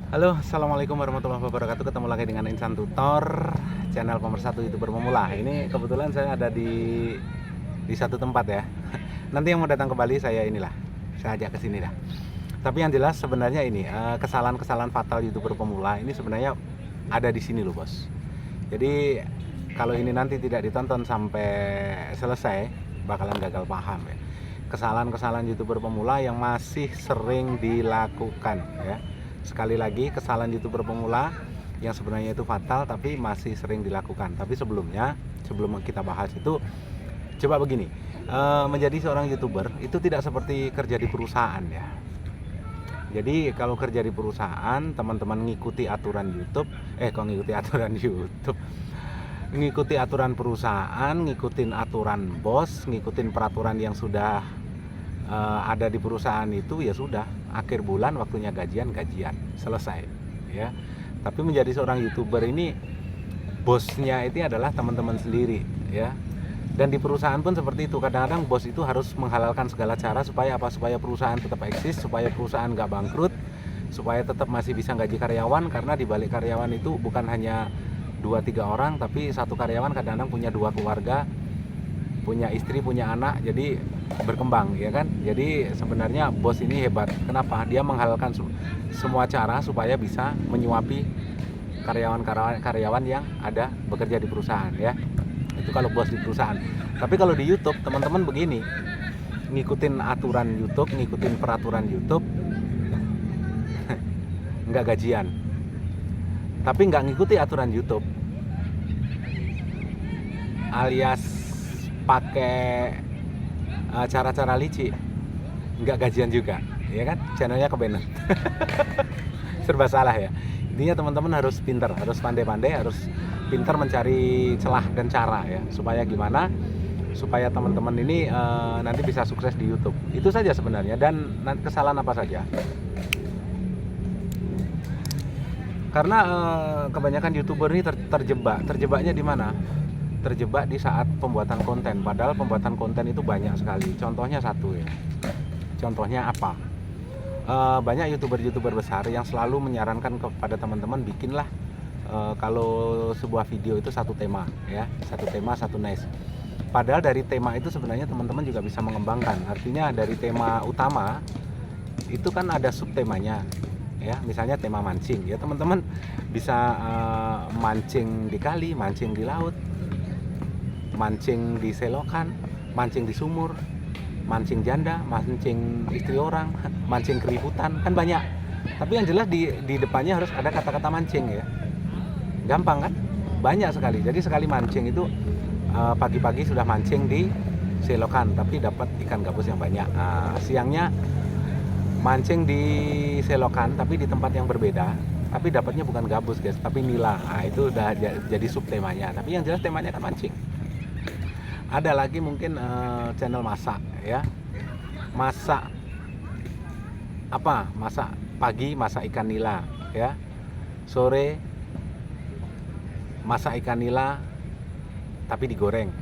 Halo, assalamualaikum warahmatullahi wabarakatuh. Ketemu lagi dengan Insan Tutor, channel pemersatu YouTuber pemula. Ini kebetulan saya ada di satu tempat ya. Nanti yang mau datang ke Bali saya ajak ke sini dah. Tapi yang jelas sebenarnya ini kesalahan-kesalahan fatal YouTuber pemula ini sebenarnya ada di sini loh bos. Jadi kalau ini nanti tidak ditonton sampai selesai bakalan gagal paham ya. Kesalahan-kesalahan YouTuber pemula yang masih sering dilakukan ya. Sekali lagi, kesalahan YouTuber pemula yang sebenarnya itu fatal tapi masih sering dilakukan. Tapi sebelum kita bahas itu, coba begini, menjadi seorang YouTuber itu tidak seperti kerja di perusahaan ya. Jadi kalau kerja di perusahaan, teman-teman ngikuti aturan YouTube, ngikuti aturan perusahaan, ngikutin aturan bos, ngikutin peraturan yang sudah ada di perusahaan itu, ya sudah, akhir bulan waktunya gajian selesai ya. Tapi menjadi seorang YouTuber ini bosnya itu adalah teman-teman sendiri ya. Dan di perusahaan pun seperti itu. Kadang-kadang bos itu harus menghalalkan segala cara supaya apa? Supaya perusahaan tetap eksis, supaya perusahaan nggak bangkrut, supaya tetap masih bisa gaji karyawan. Karena di balik karyawan itu bukan hanya 2-3 orang, tapi satu karyawan kadang-kadang punya 2 keluarga, punya istri, punya anak, jadi berkembang ya kan. Jadi sebenarnya bos ini hebat. Kenapa? Dia menghalalkan semua cara supaya bisa menyuapi karyawan-karyawan yang ada bekerja di perusahaan ya. Itu kalau bos di perusahaan. Tapi kalau di YouTube teman-teman begini, ngikutin aturan YouTube, ngikutin peraturan YouTube, nggak gajian. Tapi nggak ngikuti aturan YouTube, alias pakai cara-cara licik, nggak gajian juga ya kan, channelnya kebenet. Serba salah ya. Intinya teman-teman harus pintar, harus pandai-pandai, harus pintar mencari celah dan cara ya, supaya gimana, supaya teman-teman ini nanti bisa sukses di YouTube. Itu saja sebenarnya. Dan kesalahan apa saja, karena kebanyakan YouTuber ini terjebaknya di mana? Terjebak di saat pembuatan konten. Padahal pembuatan konten itu banyak sekali. Contohnya satu ya. Contohnya apa? Banyak YouTuber besar yang selalu menyarankan kepada teman-teman, bikinlah kalau sebuah video itu satu tema ya, satu niche. Padahal dari tema itu sebenarnya teman-teman juga bisa mengembangkan. Artinya dari tema utama itu kan ada subtemanya ya. Misalnya tema mancing ya, teman-teman bisa mancing di kali, mancing di laut, mancing di selokan, mancing di sumur, mancing janda, mancing istri orang, mancing keributan, kan banyak. Tapi yang jelas di depannya harus ada kata-kata mancing ya. Gampang kan? Banyak sekali. Jadi sekali mancing itu pagi-pagi sudah mancing di selokan, tapi dapat ikan gabus yang banyak. Siangnya mancing di selokan, tapi di tempat yang berbeda, tapi dapatnya bukan gabus guys, tapi nila. Itu udah jadi subtemanya. Tapi yang jelas temanya kan mancing. Ada lagi mungkin channel masak ya, masak apa, masak pagi masak ikan nila ya, sore masak ikan nila tapi digoreng,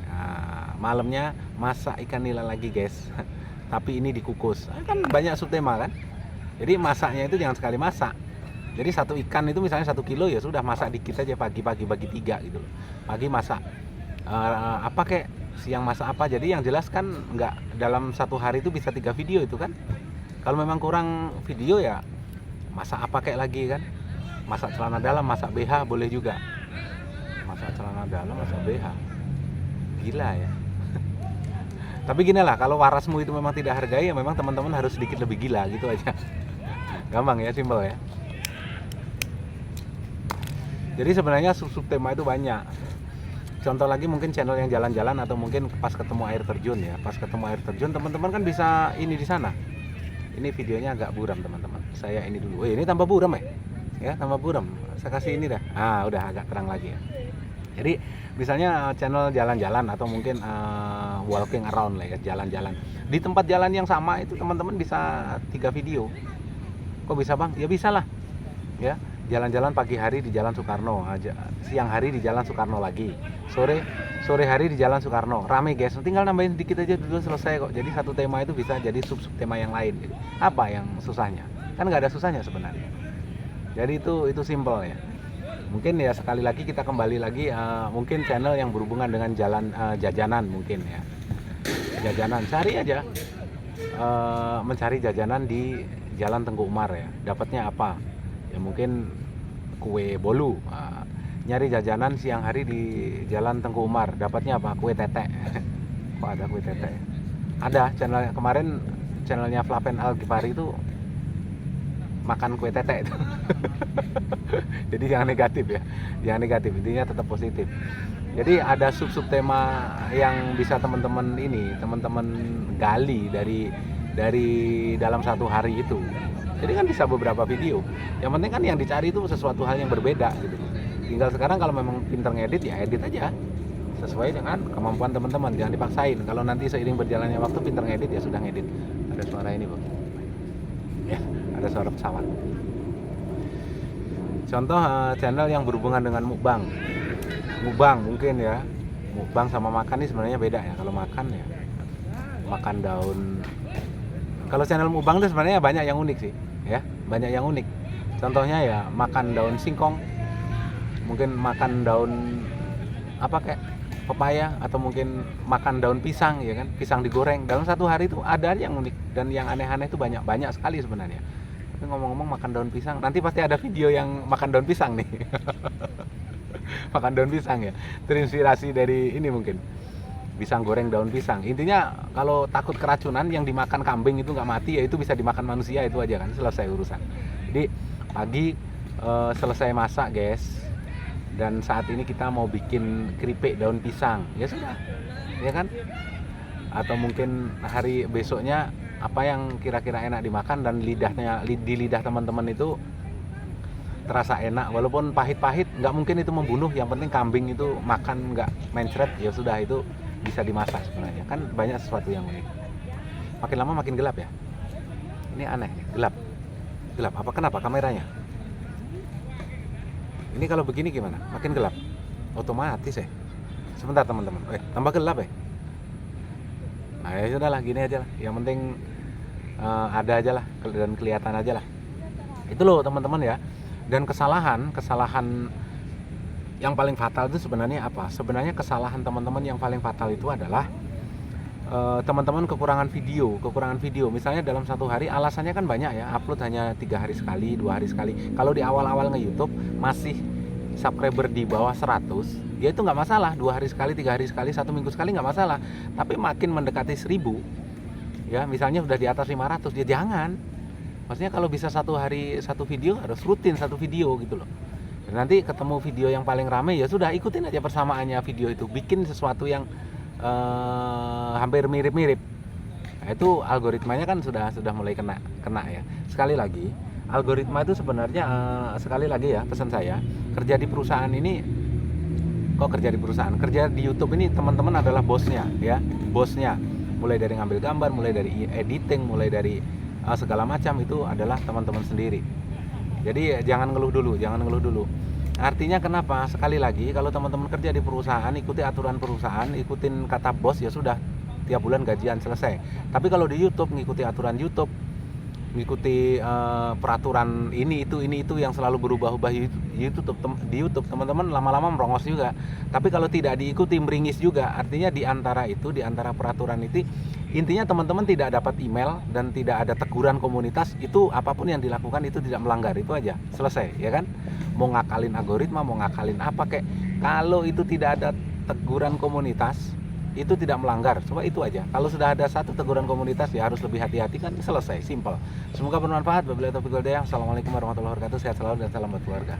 malamnya masak ikan nila lagi guys, tapi ini dikukus. Kan banyak subtema kan. Jadi masaknya itu jangan sekali masak. Jadi satu ikan itu misalnya 1 kilo, ya sudah masak dikit aja, pagi-pagi bagi 3 gitu loh. Pagi masak apa kek, siang masak apa. Jadi yang jelas kan nggak dalam satu hari itu bisa 3 video itu kan. Kalau memang kurang video ya masak apa kek lagi kan. Masak celana dalam, masak BH boleh juga. Masak celana dalam, masak BH, gila ya. Tapi gini lah, kalau warasmu itu memang tidak hargai, ya memang teman-teman harus sedikit lebih gila gitu aja. Gampang ya, simpel ya. Jadi sebenarnya subtema itu banyak. Contoh lagi mungkin channel yang jalan-jalan, atau mungkin pas ketemu air terjun ya. Pas ketemu air terjun teman-teman kan bisa ini di sana. Ini videonya agak buram teman-teman. Saya ini dulu. Ini tambah buram ya. Ya, tambah buram. Saya kasih ini dah. Udah agak terang lagi ya. Jadi misalnya channel jalan-jalan, atau mungkin walking around lah ya, jalan-jalan. Di tempat jalan yang sama itu teman-teman bisa 3 video. Kok bisa bang? Ya bisa lah. Ya, jalan-jalan pagi hari di Jalan Soekarno, siang hari di Jalan Soekarno lagi, sore hari di Jalan Soekarno. Rame guys, tinggal nambahin sedikit aja dulu selesai kok. Jadi satu tema itu bisa jadi sub tema yang lain gitu. Apa yang susahnya? Kan nggak ada susahnya sebenarnya. Jadi itu simple ya. Mungkin ya sekali lagi kita kembali lagi mungkin channel yang berhubungan dengan jalan jajanan mungkin ya. Jajanan, cari aja mencari jajanan di Jalan Tengku Umar ya. Dapatnya apa? Ya mungkin kue bolu. Nyari jajanan siang hari di Jalan Tengku Umar, dapatnya apa? Kue tete. Kok ada kue tete? Ada channel kemarin, channelnya Flaven Al Ghifari itu makan kue tete itu. Jadi jangan negatif ya, jangan negatif, intinya tetap positif. Jadi ada sub tema yang bisa teman-teman gali dari dalam satu hari itu. Jadi kan bisa beberapa video. Yang penting kan yang dicari itu sesuatu hal yang berbeda gitu. Tinggal sekarang kalau memang pinter ngedit ya edit aja sesuai dengan kemampuan teman-teman, jangan dipaksain. Kalau nanti seiring berjalannya waktu pinter ngedit ya sudah ngedit. Ada suara ini, Bu. Ya, ada suara pesawat. Contoh channel yang berhubungan dengan mukbang mungkin ya. Mukbang sama makan ini sebenarnya beda ya. Kalau makan ya makan daun. Kalau channel mukbang itu sebenarnya banyak yang unik sih ya, banyak yang unik. Contohnya ya makan daun singkong, mungkin makan daun apa kayak pepaya, atau mungkin makan daun pisang ya kan, pisang digoreng. Dalam satu hari itu ada yang unik dan yang aneh-aneh itu banyak sekali sebenarnya. Tapi ngomong-ngomong makan daun pisang, nanti pasti ada video yang makan daun pisang nih. Makan daun pisang ya, terinspirasi dari ini mungkin pisang goreng daun pisang. Intinya kalau takut keracunan yang dimakan kambing itu nggak mati, ya itu bisa dimakan manusia, itu aja kan selesai urusan. Jadi pagi selesai masak guys, dan saat ini kita mau bikin keripik daun pisang, ya sudah ya kan. Atau mungkin hari besoknya apa yang kira-kira enak dimakan dan di lidah teman-teman itu terasa enak, walaupun pahit-pahit, nggak mungkin itu membunuh. Yang penting kambing itu makan nggak mencret, ya sudah itu bisa dimasak sebenarnya. Kan banyak sesuatu yang unik. Makin lama makin gelap ya. Ini aneh, gelap. Apa kenapa kameranya? Ini kalau begini gimana? Makin gelap. Otomatis ya. Sebentar teman-teman. Tambah gelap ya. Nah ya sudahlah, gini aja lah. Yang penting ada aja lah dan kelihatan aja lah. Itu loh teman-teman ya. Dan kesalahan yang paling fatal itu sebenarnya apa? Sebenarnya kesalahan teman-teman yang paling fatal itu adalah teman-teman kekurangan video. Misalnya dalam satu hari, alasannya kan banyak ya, upload hanya 3 hari sekali, 2 hari sekali. Kalau di awal-awal nge-YouTube masih subscriber di bawah 100, ya itu nggak masalah, 2 hari sekali, 3 hari sekali, 1 minggu sekali nggak masalah. Tapi makin mendekati 1000 ya, misalnya udah di atas 500, ya jangan. Maksudnya kalau bisa satu hari satu video, harus rutin satu video gitu loh. Dan nanti ketemu video yang paling rame, ya sudah ikutin aja persamaannya video itu, bikin sesuatu yang hampir mirip-mirip. Nah, itu algoritmanya kan sudah mulai kena ya. Sekali lagi, algoritma itu sebenarnya sekali lagi ya, pesan saya, kerja di perusahaan ini, kerja di YouTube ini teman-teman adalah bosnya ya, bosnya. Mulai dari ngambil gambar, mulai dari editing, mulai dari segala macam itu adalah teman-teman sendiri. Jadi jangan ngeluh dulu. Artinya kenapa? Sekali lagi, kalau teman-teman kerja di perusahaan, ikuti aturan perusahaan, ikutin kata bos, ya sudah, tiap bulan gajian selesai. Tapi kalau di YouTube, ngikuti aturan YouTube, ngikuti peraturan ini itu yang selalu berubah-ubah di YouTube, teman-teman lama-lama merongos juga. Tapi kalau tidak diikuti, meringis juga. Artinya di antara peraturan itu, intinya teman-teman tidak dapat email dan tidak ada teguran komunitas, itu apapun yang dilakukan itu tidak melanggar, itu aja, selesai ya kan. Mau ngakalin algoritma, mau ngakalin apa kek, kalau itu tidak ada teguran komunitas, itu tidak melanggar. Coba itu aja. Kalau sudah ada satu teguran komunitas, ya harus lebih hati-hati, kan selesai, simple. Semoga bermanfaat. Wabillahi taufiq wal hidayah. Assalamualaikum warahmatullahi wabarakatuh. Sehat selalu dan salam buat keluarga.